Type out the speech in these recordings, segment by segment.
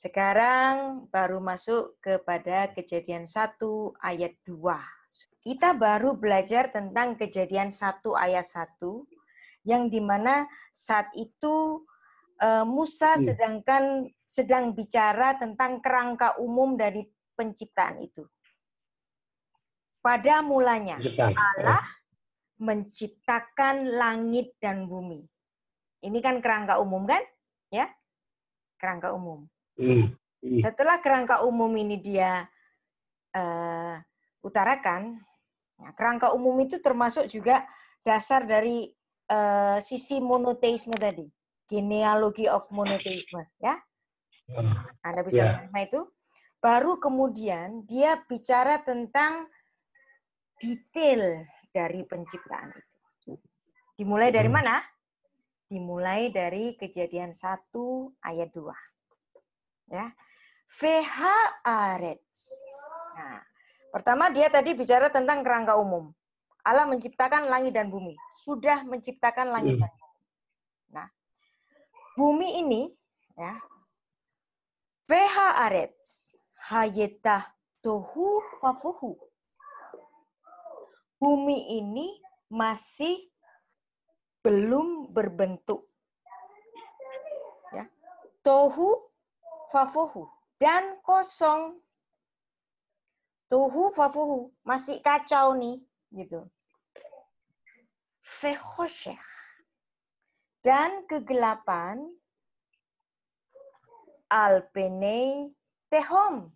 Sekarang baru masuk kepada Kejadian 1 ayat 2. Kita baru belajar tentang Kejadian 1 ayat 1, yang dimana saat itu Musa sedang bicara tentang kerangka umum dari penciptaan itu. Pada mulanya, Allah menciptakan langit dan bumi. Ini kan kerangka umum kan? Ya, kerangka umum. Setelah kerangka umum ini dia utarakan, nah, kerangka umum itu termasuk juga dasar dari sisi monoteisme tadi, genealogy of monoteisme, ya. Anda bisa menerima itu. Baru kemudian dia bicara tentang detail dari penciptaan itu. Dimulai dari mana? Dimulai dari Kejadian 1 ayat 2. Ya. Ve'haaretz. Nah, pertama dia tadi bicara tentang kerangka umum. Allah menciptakan langit dan bumi. Sudah menciptakan langit dan bumi. Nah, bumi ini ya. Ve'haaretz hayetah tohu fafuhu. Bumi ini masih belum berbentuk. Ya. Tohu fafuhu. Dan kosong. Tohu fafuhu. Masih kacau nih. Gitu. Vechoshech. Dan kegelapan alpenei tehom.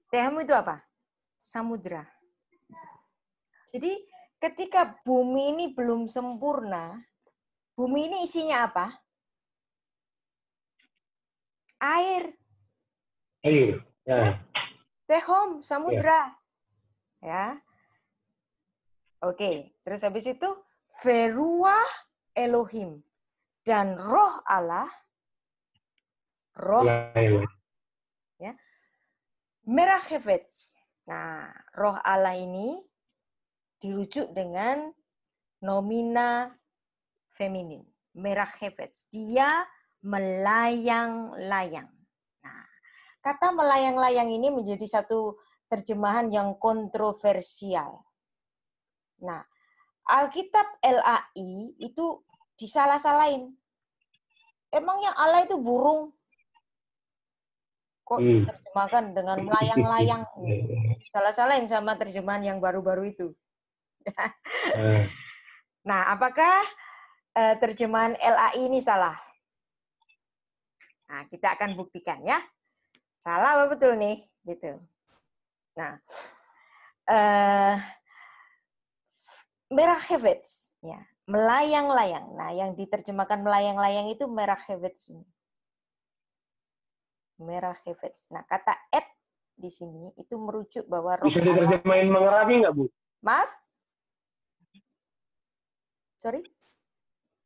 Tehom itu apa? Samudra. Jadi ketika bumi ini belum sempurna, bumi ini isinya apa? Air. Air. Ya. Tehom, samudra. Ya. Oke, terus habis itu Veruah Elohim. Dan roh Allah, roh ya, Merachefetz. Nah, roh Allah ini dirujuk dengan nomina feminin. Merachefetz. Dia melayang-layang. Nah, kata melayang-layang ini menjadi satu terjemahan yang kontroversial. Nah, Alkitab LAI itu disalah-salahin. Emangnya Allah itu burung? Kok diterjemahkan dengan melayang-layang? Salah-salahin sama terjemahan yang baru-baru itu. Nah, apakah terjemahan LAI ini salah? Nah, kita akan buktikan ya. Salah apa betul nih? Gitu. Nah, Merachefetz, ya, melayang-layang. Nah, yang diterjemahkan melayang-layang itu Merachefetz. Merachefetz. Nah, kata et di sini itu merujuk bahwa roh bisa diterjemahin mengerami nggak, Bu? Maaf? Sorry?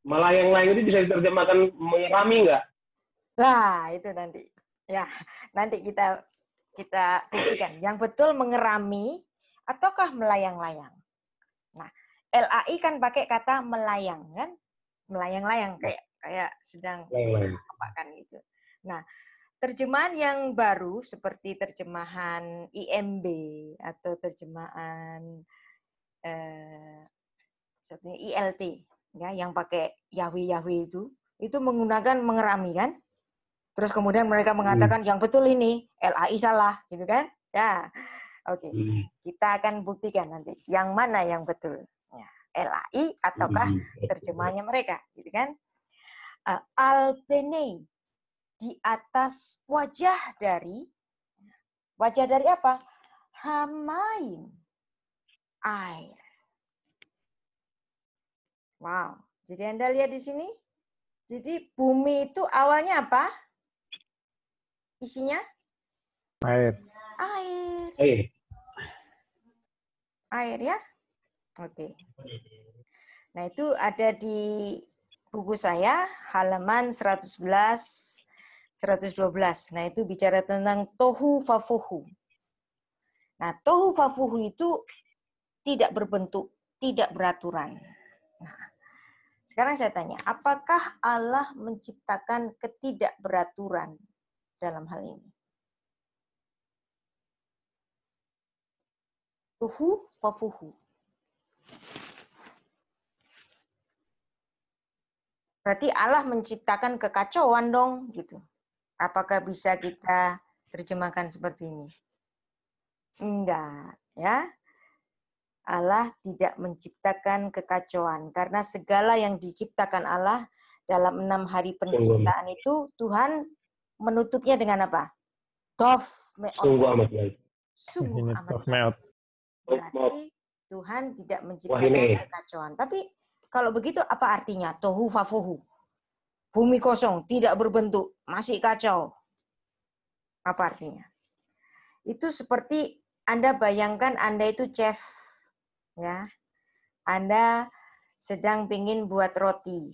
Melayang-layang itu bisa diterjemahkan mengerami nggak? Lah, itu nanti. Ya, nanti kita buktikan. Yang betul mengerami ataukah melayang-layang. Nah, LAI kan pakai kata melayang kan? Melayang-layang kayak sedang apa kan gitu. Nah, terjemahan yang baru seperti terjemahan IMB atau terjemahan ILT ya yang pakai Yahweh itu menggunakan mengerami kan? Terus kemudian mereka mengatakan yang betul ini LAI salah gitu kan? Ya. Oke. Kita akan buktikan nanti yang mana yang betul. Ya, LAI ataukah terjemahannya mereka gitu kan? Alpenei di atas wajah dari apa? Hamaim, air. Wow. Jadi Anda lihat di sini. Jadi bumi itu awalnya apa? Isinya? Air. Air. Air ya? Oke. Nah, itu ada di buku saya halaman 111 112. Nah, itu bicara tentang tohu fafuhu. Nah, tohu fafuhu itu tidak berbentuk, tidak beraturan. Nah, sekarang saya tanya, apakah Allah menciptakan ketidakberaturan dalam hal ini. Tuhu wafuhu. Berarti Allah menciptakan kekacauan dong, gitu. Apakah bisa kita terjemahkan seperti ini? Enggak, ya. Allah tidak menciptakan kekacauan karena segala yang diciptakan Allah dalam 6 hari penciptaan itu Tuhan menutupnya dengan apa? Tov me'ot. Sungguh amat baik. Sungguh amat baik. Berarti Tuhan tidak menciptakan kekacauan. Tapi kalau begitu apa artinya? Tohu fafuhu. Bumi kosong, tidak berbentuk, masih kacau. Apa artinya? Itu seperti Anda bayangkan Anda itu chef. Ya, Anda sedang ingin buat roti.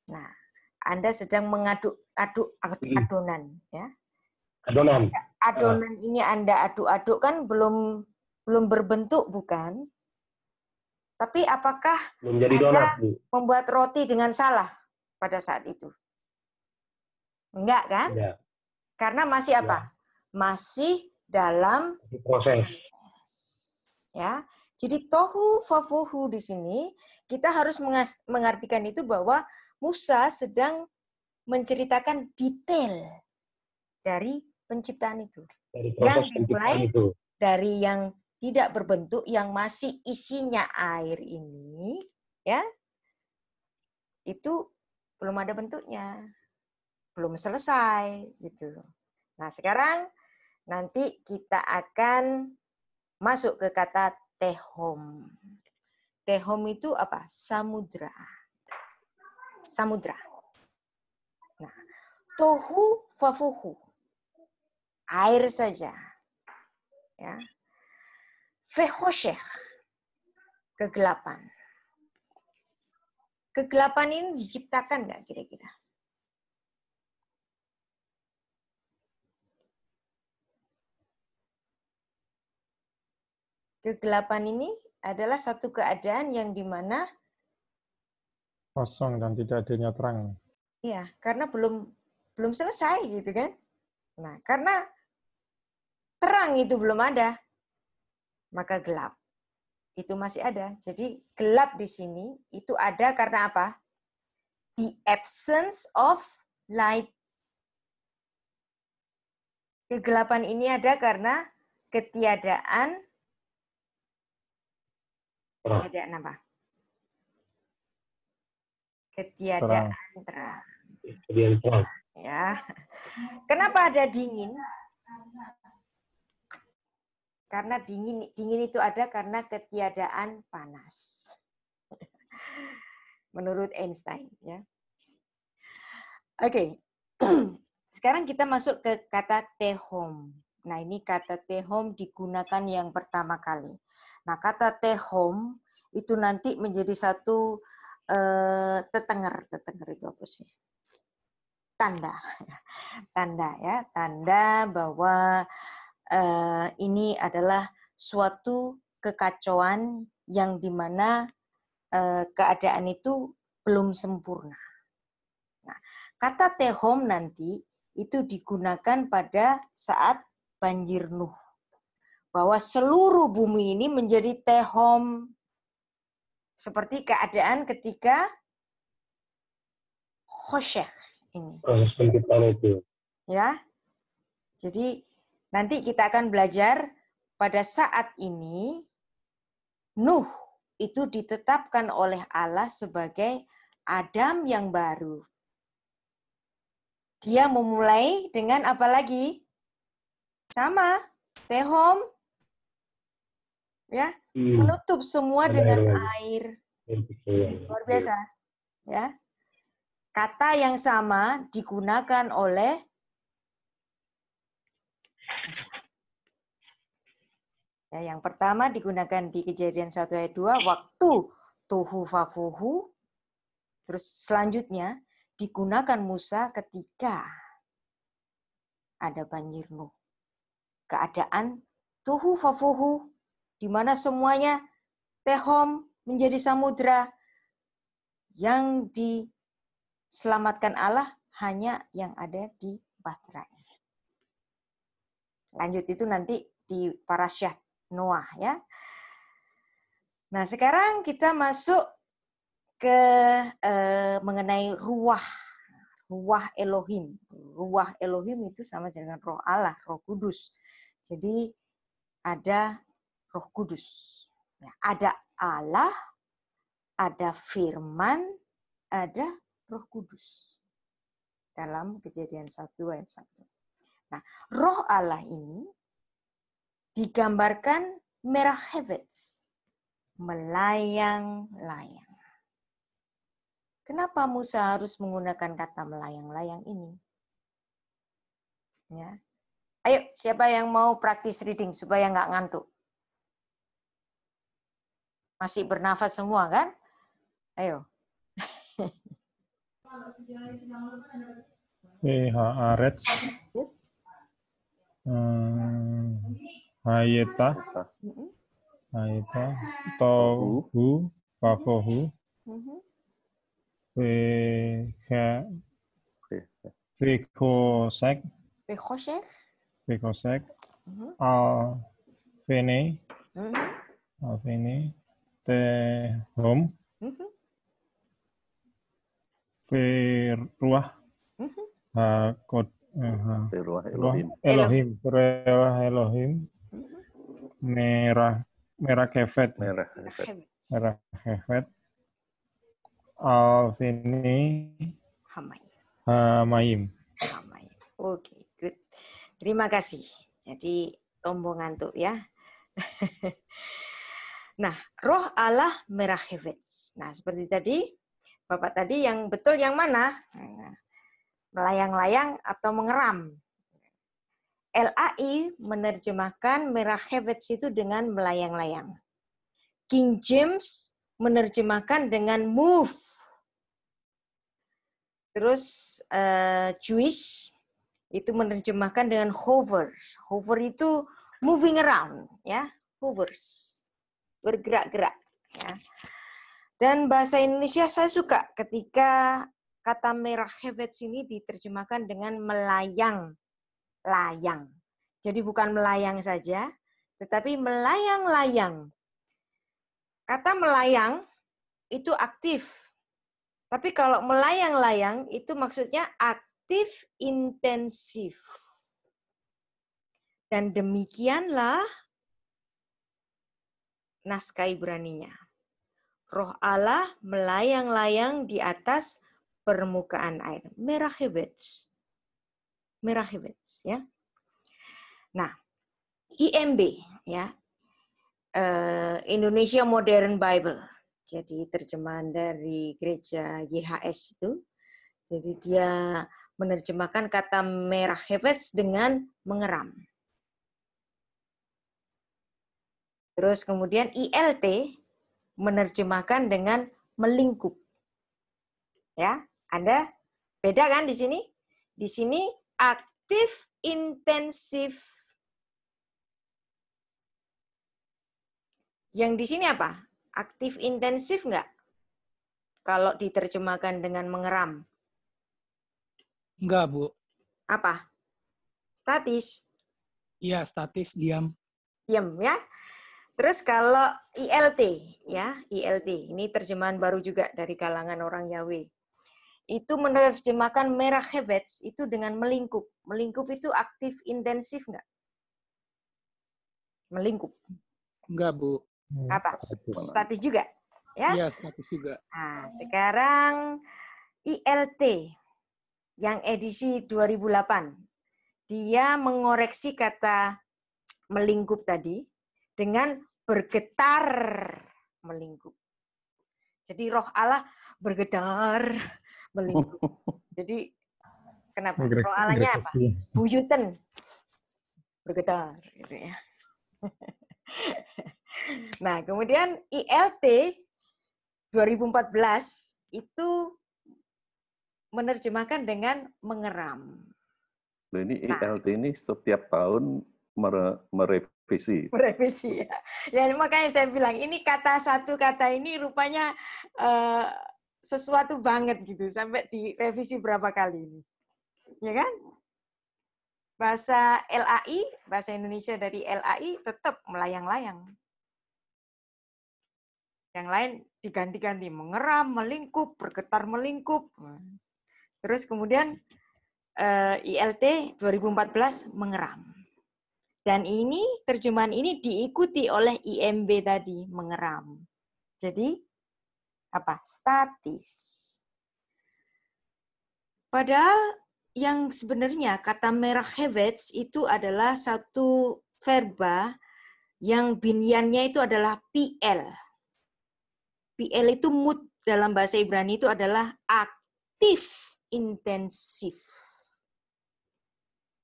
Nah, Anda sedang mengaduk-aduk adonan, ya. Adonan. Adonan ini Anda aduk-aduk kan belum berbentuk, bukan? Tapi apakah menjadi donat, Bu? Membuat roti dengan salah pada saat itu? Enggak, kan? Enggak. Karena masih apa? Masih dalam proses. Ya, jadi tohu fafuhu di sini kita harus mengartikan itu bahwa Musa sedang menceritakan detail dari penciptaan itu. Dari proses penciptaan itu. Dari yang tidak berbentuk, yang masih isinya air ini, ya, itu belum ada bentuknya, belum selesai, gitu. Nah, sekarang nanti kita akan masuk ke kata tehom. Tehom itu apa? Samudra. Samudra. Nah, tohu fafuhu. Air saja. Ya. Fehoshech. Kegelapan. Kegelapan ini diciptakan nggak kira-kira? Kegelapan ini adalah satu keadaan yang dimana kosong dan tidak adanya terang. Iya, karena belum selesai gitu kan. Nah, karena terang itu belum ada, maka gelap itu masih ada. Jadi gelap di sini itu ada karena apa? The absence of light. Kegelapan ini ada karena ketiadaan apa? Ketiadaan terang. Ya. Kenapa ada dingin? Karena dingin itu ada karena ketiadaan panas. Menurut Einstein, ya. Oke. Sekarang kita masuk ke kata tehom. Nah, ini kata tehom digunakan yang pertama kali. Nah, kata tehom itu nanti menjadi satu tetenger itu apa sih? Tanda ya, tanda bahwa ini adalah suatu kekacauan yang dimana keadaan itu belum sempurna. Nah, kata tehom nanti itu digunakan pada saat banjir Nuh. Bahwa seluruh bumi ini menjadi tehom. Seperti keadaan ketika khosyekh ini. Proses penciptaan itu. Ya. Jadi nanti kita akan belajar pada saat ini Nuh itu ditetapkan oleh Allah sebagai Adam yang baru. Dia memulai dengan apa lagi? Sama, tehom. Ya, menutup semua dengan air. Luar biasa. Ya. Kata yang sama digunakan oleh yang pertama digunakan di Kejadian 1 ayat 2 waktu tuhu fafuhu. Terus selanjutnya digunakan Musa ketika ada banjir Nuh. Keadaan tuhu fafuhu di mana semuanya tehom menjadi samudra yang diselamatkan Allah hanya yang ada di bahtera. Lanjut itu nanti di Parasyat Noah ya. Nah, sekarang kita masuk ke mengenai ruah Elohim. Ruah Elohim itu sama dengan roh Allah, roh kudus. Jadi ada roh kudus. Ada Allah, ada firman, ada roh kudus. Dalam Kejadian 1 ayat 1. Nah, roh Allah ini digambarkan merah hevetz, melayang-layang. Kenapa Musa harus menggunakan kata melayang-layang ini? Ya. Ayo, siapa yang mau praktis reading supaya nggak ngantuk? Masih bernafas semua kan? Ayo. Haaretz, Hayeta, Tohu, Vafohu, Vekosek, Alvene, Tehom, Veruah, Hakot, Elohim, Merah Kefet, Alvini, Hamayim. Oke, good. Terima kasih. Jadi tombol ngantuk ya. Nah, roh Allah merah hevetz. Nah, seperti tadi, Bapak tadi yang betul yang mana? Melayang-layang atau mengeram? LAI menerjemahkan merah hevetz itu dengan melayang-layang. King James menerjemahkan dengan move. Terus Jewish itu menerjemahkan dengan hover. Hover itu moving around, ya, hovers, bergerak-gerak. Ya. Dan bahasa Indonesia saya suka ketika kata merah hevetz ini diterjemahkan dengan melayang-layang. Jadi bukan melayang saja, tetapi melayang-layang. Kata melayang itu aktif. Tapi kalau melayang-layang itu maksudnya aktif intensif. Dan demikianlah naskah Ibraninya. Roh Allah melayang-layang di atas permukaan air. Merah hevetz. Merah hevetz ya. Nah, IMB ya. Indonesia Modern Bible. Jadi terjemahan dari gereja YHS itu. Jadi dia menerjemahkan kata merah hevetz dengan mengeram. Terus kemudian ILT menerjemahkan dengan melingkup. Ya, Anda beda kan di sini? Di sini aktif intensif. Yang di sini apa? Aktif intensif enggak? Kalau diterjemahkan dengan mengeram. Enggak, Bu. Apa? Statis. Iya, statis, diam. Diam ya. Terus kalau ILT ya, ILT ini terjemahan baru juga dari kalangan orang Yahweh. Itu menerjemahkan merah hevetz itu dengan melingkup. Melingkup itu aktif intensif enggak? Melingkup. Enggak, Bu. Apa? Statis juga. Ya? Iya, statis juga. Nah, sekarang ILT yang edisi 2008. Dia mengoreksi kata melingkup tadi dengan bergetar melingkup. Jadi roh Allah bergetar melingkup. Jadi kenapa? Roh Allahnya apa? Buyuten. Bergetar gitu ya. Nah, kemudian ILT 2014 itu menerjemahkan dengan mengeram. Ini ILT ini setiap tahun merevisi. Merevisi ya. Ya makanya saya bilang ini satu kata ini rupanya sesuatu banget gitu sampai direvisi berapa kali ini. Ya kan? Bahasa LAI, bahasa Indonesia dari LAI tetap melayang-layang. Yang lain diganti-ganti, mengeram, melingkup, bergetar melingkup. Terus kemudian ILT 2014 mengeram. Dan ini terjemahan ini diikuti oleh IMB tadi, mengeram. Jadi apa? Statis. Padahal yang sebenarnya kata merachevets itu adalah satu verba yang binyannya itu adalah PL. PL itu mood dalam bahasa Ibrani itu adalah aktif intensif.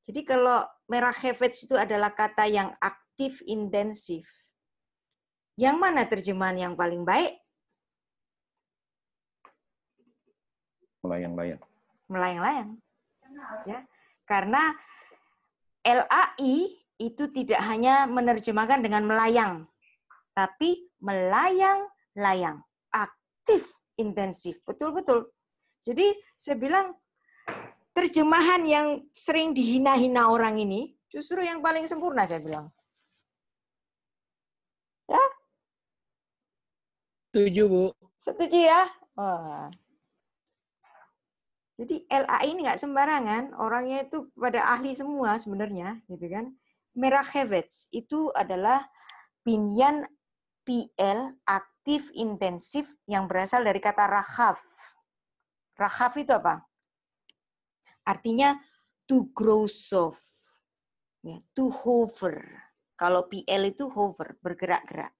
Jadi kalau merachevets itu adalah kata yang aktif intensif. Yang mana terjemahan yang paling baik? Melayang-layang. Melayang-layang. Ya, karena LAI itu tidak hanya menerjemahkan dengan melayang, tapi melayang-layang, aktif, intensif, betul-betul. Jadi saya bilang terjemahan yang sering dihina-hina orang ini justru yang paling sempurna saya bilang. Ya? Setuju, Bu. Setuju ya? Oh. Jadi LAI ini nggak sembarangan, orangnya itu pada ahli semua sebenarnya, gitu kan. Merachevets itu adalah binyan PL aktif intensif yang berasal dari kata rachav. Rachav itu apa? Artinya to grow soft, ya, to hover. Kalau PL itu hover, bergerak-gerak.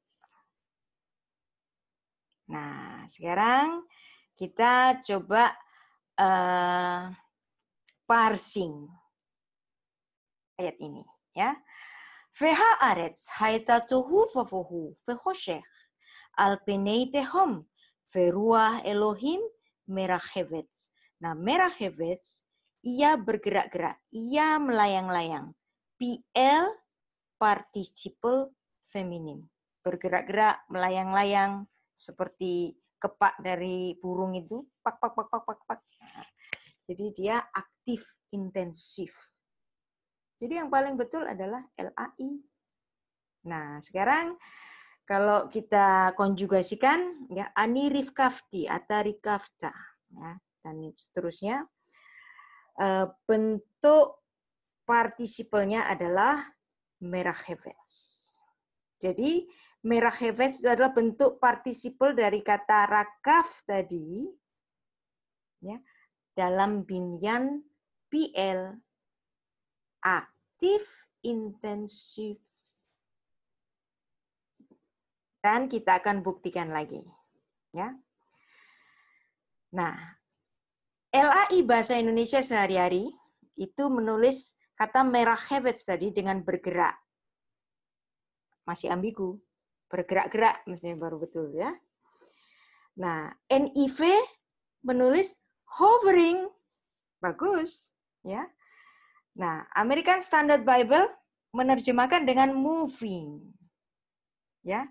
Nah, sekarang kita coba parsing ayat ini, ya. V'haaretz hayta tohu vavohu v'choshech al penei tehom v'ruach Elohim merachevets. Nah, merachevets, ia bergerak-gerak, ia melayang-layang. PL participle feminim. Bergerak-gerak, melayang-layang seperti kepak dari burung itu, pak pak pak pak pak pak. Jadi dia aktif intensif. Jadi yang paling betul adalah LAI. Nah, sekarang kalau kita konjugasikan ya ani rifkafti atau rikafta ya, dan seterusnya, bentuk partisipelnya adalah merachevets. Jadi merachevets itu adalah bentuk partisipel dari kata rakaf tadi, ya, dalam binyan PL aktif intensif. Dan kita akan buktikan lagi, ya. Nah, LAI bahasa Indonesia sehari-hari itu menulis kata merachevets tadi dengan bergerak. Masih ambigu. Bergerak-gerak mestinya baru betul, ya. Nah, NIV menulis hovering. Bagus, ya. Nah, American Standard Bible menerjemahkan dengan moving. Ya.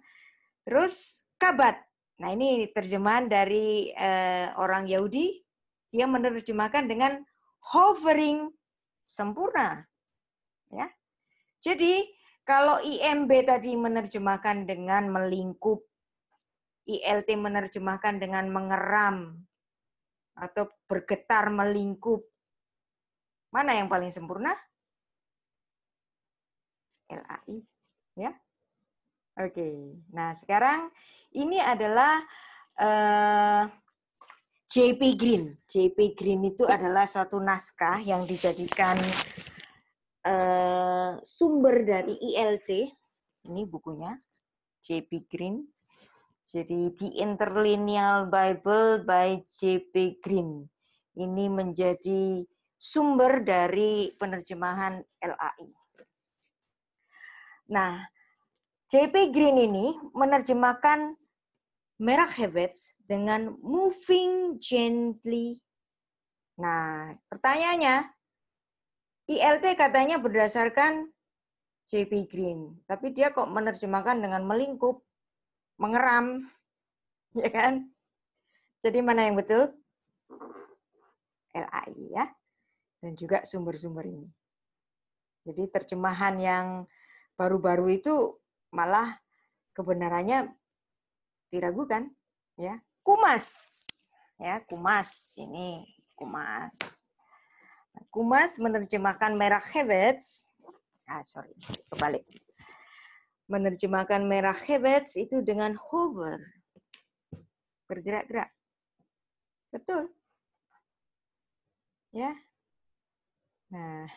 Terus kabat. Nah, ini terjemahan dari orang Yahudi, dia menerjemahkan dengan hovering, sempurna. Ya. Jadi, kalau IMB tadi menerjemahkan dengan melingkup, ILT menerjemahkan dengan mengeram atau bergetar melingkup, mana yang paling sempurna? LAI, ya. Oke. Nah, sekarang ini adalah J.P. Green. J.P. Green itu adalah satu naskah yang dijadikan sumber dari ILT. Ini bukunya, J.P. Green. Jadi, The Interlineal Bible by J.P. Green. Ini menjadi sumber dari penerjemahan LAI. Nah, J.P. Green ini menerjemahkan merachevets dengan moving gently. Nah, pertanyaannya, ILT katanya berdasarkan J.P. Green, tapi dia kok menerjemahkan dengan melingkup, mengeram, ya kan? Jadi mana yang betul? LAI ya. Dan juga sumber-sumber ini. Jadi terjemahan yang baru-baru itu malah kebenarannya diragukan, ya. Kumas. Ya, Kumas ini, Kumas. Kumas menerjemahkan merah Hewetz. Kebalik. Menerjemahkan merah Hewetz itu dengan hover. Bergerak-gerak. Betul. Ya. Nah,